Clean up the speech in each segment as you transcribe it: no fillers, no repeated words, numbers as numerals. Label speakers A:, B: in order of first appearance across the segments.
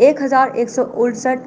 A: 1168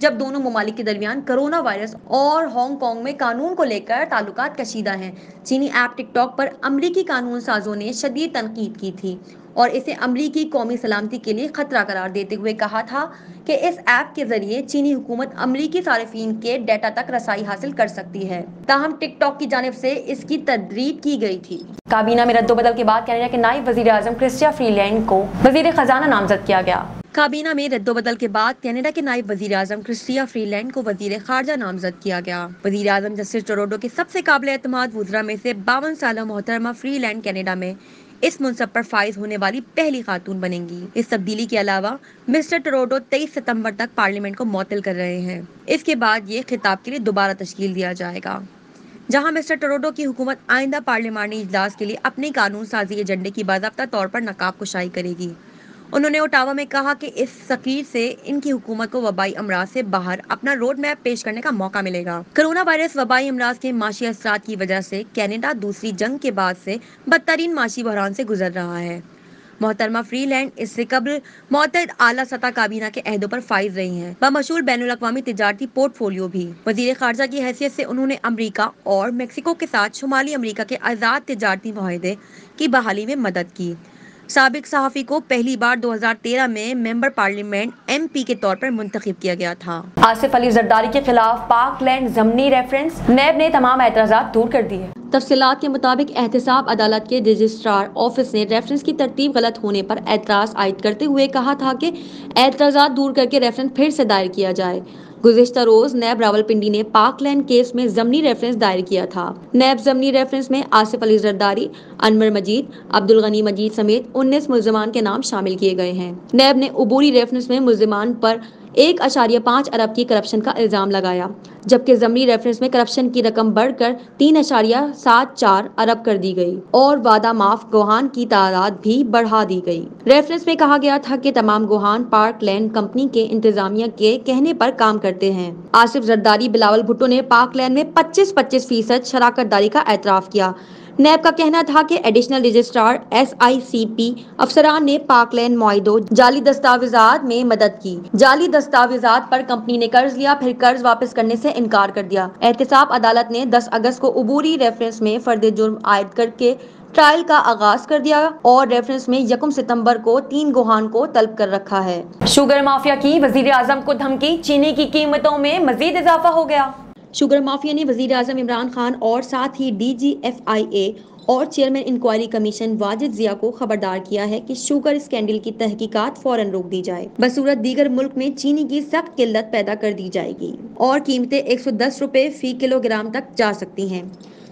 A: جب دونوں ممالک کے درمیان کرونا وائرس اور ہانگ کانگ میں قانون کو لے کر تعلقات کشیدہ ہیں۔ چینی ایپ ٹک ٹاک پر امریکی قانون سازوں نے شدید تنقید کی تھی اور اسے امریکی قومی سلامتی کے لیے خطرہ قرار دیتے ہوئے کہا تھا کہ اس ایپ کے ذریعے چینی حکومت امریکی صارفین کے ڈیٹا تک رسائی حاصل کر سکتی ہے۔ تاہم ٹک ٹاک کی جانب سے اس کی تردید کی گئی تھی۔
B: کابینہ میں رد و بدل کے بعد کینیڈا کے نائب وزیر اعظم کرسٹیا فری لینڈ کو وزیر خزانہ نامزد کیا گیا۔
A: کابینہ میں رد و بدل کے بعد کینیڈا کے نائب وزیر اعظم کرسٹیا فری لینڈ کو وزیر خارجہ نامزد کیا گیا۔ وزیر اعظم جسٹن ٹروڈو کے سب سے قابل اعتماد وزراء میں سے 52 سالہ محترمہ فری لینڈ کینیڈا میں اس منصب پر فائز ہونے والی پہلی خاتون بنیں گی۔ اس تبدیلی کے علاوہ مسٹر ٹروڈو 23 ستمبر تک پارلیمنٹ کو معطل کر رہے ہیں۔ اس کے بعد یہ خطاب کے لیے دوبارہ تشکیل دیا جائے گا، جہاں مسٹر ٹروڈو کی حکومت آئندہ پارلیمانی اجلاس کے لیے اپنے قانون سازی ایجنڈے کی باضابطہ طور پر نقاب کشائی کرے گی۔ انہوں نے اوٹاوا میں کہا کہ اس تقریر سے ان کی حکومت کو وبائی امراض سے باہر اپنا روڈ میپ پیش کرنے کا موقع ملے گا۔ کرونا وائرس وبائی امراض کے معاشی اثرات کی وجہ سے کینیڈا دوسری جنگ کے بعد سے بدترین معاشی بحران سے گزر رہا ہے۔ محترمہ فری لینڈ اس سے قبل معتد اعلیٰ سطح کابینہ کے عہدوں پر فائز رہی ہیں، بمشمول بین الاقوامی تجارتی پورٹ فولیو بھی۔ وزیر خارجہ کی حیثیت سے انہوں نے امریکہ اور میکسیکو کے ساتھ شمالی امریکہ کے آزاد تجارتی معاہدے کی بحالی میں مدد کی۔ سابق صحافی کو پہلی بار 2013 میں ممبر پارلیمنٹ MP کے طور پر منتخب کیا گیا تھا۔
B: آصف علی زرداری کے خلاف پاک لینڈ ضمنی ریفرنس، نیب نے تمام اعتراضات دور کر دیے۔
A: تفصیلات کے مطابق احتساب عدالت کے رجسٹرار آفس نے ریفرنس کی ترتیب غلط ہونے پر اعتراض عائد کرتے ہوئے کہا تھا کہ اعتراضات دور کر کے ریفرنس پھر سے دائر کیا جائے۔ گزشتہ روز نیب راولپنڈی نے پاک لینڈ کیس میں ضمنی ریفرنس دائر کیا تھا۔ نیب ضمنی ریفرنس میں آصف علی زرداری، انور مجید، عبدالغنی مجید سمیت 19 ملزمان کے نام شامل کیے گئے ہیں۔ نیب نے عبوری ریفرنس میں ملزمان پر 1.5 ارب کی کرپشن کا الزام لگایا، جبکہ ضمنی ریفرنس میں کرپشن کی رقم بڑھ کر 3.74 ارب کر دی گئی اور وعدہ معاف گواہان کی تعداد بھی بڑھا دی گئی۔ ریفرنس میں کہا گیا تھا کہ تمام گواہان پاک لینڈ کمپنی کے انتظامیہ کے کہنے پر کام کرتے ہیں۔ آصف زرداری، بلاول بھٹو نے پاک لینڈ میں 25% شراکت داری کا اعتراف کیا۔ نیب کا کہنا تھا کہ ایڈیشنل رجسٹرار SICP افسران نے پاک لینڈ معاہدوں جعلی دستاویزات میں مدد کی۔ جعلی دستاویزات پر کمپنی نے قرض لیا، پھر قرض واپس کرنے سے انکار کر دیا۔ احتساب عدالت نے 10 اگست کو عبوری ریفرنس میں فرد جرم عائد کر کے ٹرائل کا آغاز کر دیا اور ریفرنس میں 1 ستمبر کو 3 گواہان کو طلب کر رکھا ہے۔
B: شوگر مافیا کی وزیر اعظم کو دھمکی، چینی کی قیمتوں میں مزید اضافہ ہو گیا۔
A: شوگر مافیا نے وزیر اعظم عمران خان اور ساتھ ہی DGFIA اور chairman inquiry commission Wajid Zia کو خبردار کیا ہے کہ شوگر اسکینڈل کی تحقیقات فوراً روک دی جائے، بصورت دیگر ملک میں چینی کی سخت قلت پیدا کر دی جائے گی اور قیمتیں 110 روپے فی کلو گرام تک جا سکتی ہیں۔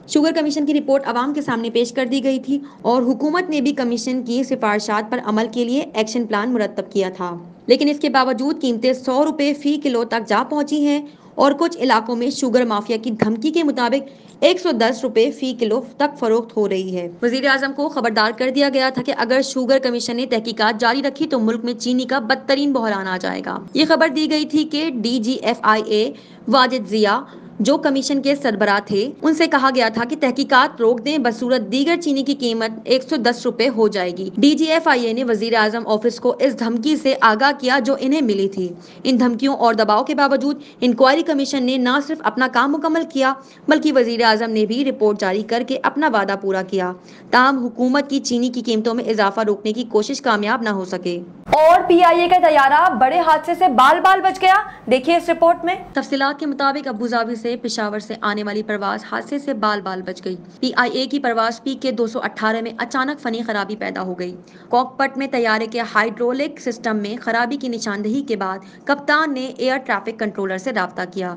A: شوگر کمیشن کی رپورٹ عوام کے سامنے پیش کر دی گئی تھی اور حکومت نے بھی کمیشن کی سفارشات پر عمل کے لیے ایکشن پلان مرتب کیا تھا، لیکن اس کے باوجود قیمتیں 100 روپے فی کلو تک جا پہنچی ہیں اور کچھ علاقوں میں شوگر مافیا کی دھمکی کے مطابق 110 روپے فی کلو تک فروخت ہو رہی ہے۔ وزیر اعظم کو خبردار کر دیا گیا تھا کہ اگر شوگر کمیشن نے تحقیقات جاری رکھی تو ملک میں چینی کا بدترین بحران آ جائے گا۔ یہ خبر دی گئی تھی کہ DGFIA واجد ضیاء، جو کمیشن کے سربراہ تھے، ان سے کہا گیا تھا کہ تحقیقات روک دیں، بصورت دیگر چینی کی قیمت 110 روپے ہو جائے گی۔ DGFIA نے وزیر اعظم آفس کو اس دھمکی سے آگاہ کیا جو انہیں ملی تھی۔ ان دھمکیوں اور دباؤ کے باوجود انکوائری کمیشن نے نہ صرف اپنا کام مکمل کیا بلکہ وزیر اعظم نے بھی رپورٹ جاری کر کے اپنا وعدہ پورا کیا، تاہم حکومت کی چینی کی قیمتوں میں اضافہ روکنے کی کوشش کامیاب نہ ہو سکے۔
B: اور PIA کا طیارہ بڑے حادثے سے بال بال بچ گیا، دیکھیے اس رپورٹ میں۔
A: تفصیلات کے مطابق ابوظہبی سے پشاور سے آنے والی پرواز حادثے سے بال بال بچ گئی۔ PIA کی پرواز PK 218 میں اچانک فنی خرابی پیدا ہو گئی۔ کاکپٹ میں طیارے کے ہائیڈرولک سسٹم میں خرابی کی نشاندہی کے بعد کپتان نے ایئر ٹریفک کنٹرولر سے رابطہ کیا۔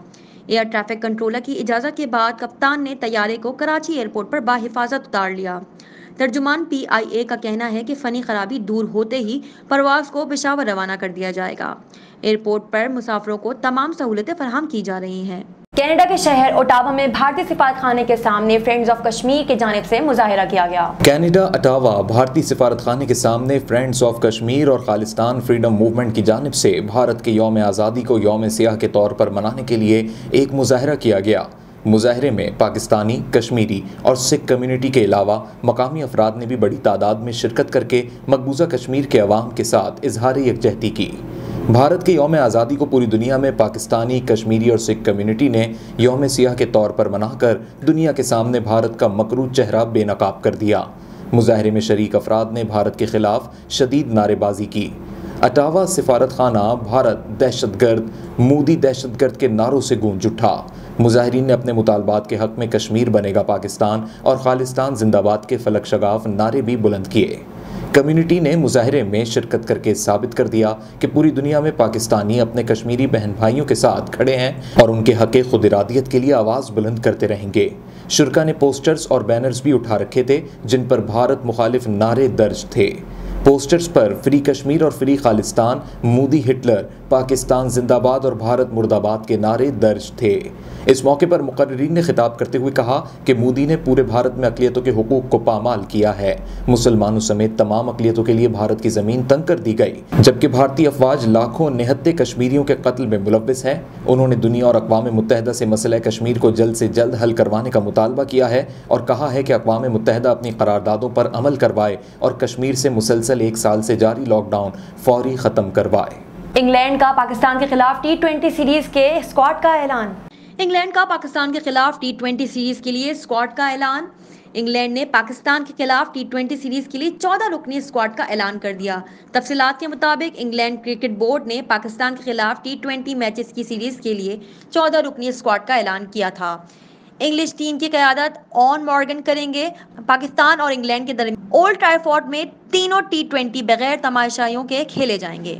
A: ایئر ٹریفک کنٹرولر کی اجازت کے بعد کپتان نے طیارے کو کراچی ایئرپورٹ پر بحفاظت اتار لیا۔ ترجمان PIA کا کہنا ہے کہ فنی خرابی دور ہوتے ہی پرواز کو پشاور روانہ کر دیا جائے گا۔ ایئرپورٹ پر مسافروں کو تمام سہولتیں فراہم کی جا رہی ہیں۔
B: کینیڈا کے شہر اوٹاوا میں بھارتی سفارت خانے کے سامنے فرینڈز آف کشمیر کی جانب سے مظاہرہ کیا گیا۔
C: کینیڈا اٹاوا بھارتی سفارت خانے کے سامنے فرینڈز آف کشمیر اور خالصتان فریڈم موومنٹ کی جانب سے بھارت کے یوم آزادی کو یوم سیاہ کے طور پر منانے کے لیے ایک مظاہرہ کیا گیا۔ مظاہرے میں پاکستانی، کشمیری اور سکھ کمیونٹی کے علاوہ مقامی افراد نے بھی بڑی تعداد میں شرکت کر کے مقبوضہ کشمیر کے عوام کے ساتھ اظہار یکجہتی کی۔ بھارت کے یوم آزادی کو پوری دنیا میں پاکستانی، کشمیری اور سکھ کمیونٹی نے یوم سیاہ کے طور پر منا کر دنیا کے سامنے بھارت کا مکروہ چہرہ بے نقاب کر دیا۔ مظاہرے میں شریک افراد نے بھارت کے خلاف شدید نعرے بازی کی۔ اٹاوا سفارت خانہ بھارت دہشت گرد، مودی دہشت گرد کے نعروں سے گونج اٹھا۔ مظاہرین نے اپنے مطالبات کے حق میں کشمیر بنے گا پاکستان اور خالستان زندہ باد کے فلک شگاف نعرے بھی بلند کیے۔ کمیونٹی نے مظاہرے میں شرکت کر کے ثابت کر دیا کہ پوری دنیا میں پاکستانی اپنے کشمیری بہن بھائیوں کے ساتھ کھڑے ہیں اور ان کے حق خود ارادیت کے لیے آواز بلند کرتے رہیں گے۔ شرکا نے پوسٹرز اور بینرز بھی اٹھا رکھے تھے جن پر بھارت مخالف نعرے درج تھے۔ پوسٹرز پر فری کشمیر اور فری خالستان، مودی ہٹلر، پاکستان زندہ باد اور بھارت مرد آباد کے نعرے درج تھے۔ اس موقع پر مقررین نے خطاب کرتے ہوئے کہا کہ مودی نے پورے بھارت میں اقلیتوں کے حقوق کو پامال کیا ہے۔ مسلمانوں سمیت تمام اقلیتوں کے لیے بھارت کی زمین تنگ کر دی گئی، جبکہ بھارتی افواج لاکھوں نہتے کشمیریوں کے قتل میں ملوث ہے۔ انہوں نے دنیا اور اقوام متحدہ سے مسئلہ کشمیر کو جلد سے جلد حل کروانے کا مطالبہ کیا ہے اور کہا ہے کہ اقوام متحدہ اپنی قراردادوں پر عمل کروائے اور کشمیر سے مسلسل 1 سال سے جاری لاک ڈاؤن فوری ختم کروائے۔
B: انگلینڈ کا پاکستان کے خلاف T20 سیریز کے اسکواڈ کا اعلان۔
A: انگلینڈ کا پاکستان کے خلاف T20 سیریز کے لیے اسکواڈ کا اعلان۔ انگلینڈ نے پاکستان کے خلاف T20 سیریز کے لیے 14 رکنی اسکواڈ کا اعلان کر دیا۔ تفصیلات کے مطابق انگلینڈ کرکٹ بورڈ نے پاکستان کے خلاف T20 میچز کی سیریز کے لیے 14 رکنی اسکواڈ کا اعلان کیا تھا۔ انگلش ٹیم کی قیادت آن مارگن کریں گے۔ پاکستان اور انگلینڈ کے درمیان اولڈ ٹریفورڈ میں تینوں T20 بغیر تماشائیوں کے کھیلے جائیں گے۔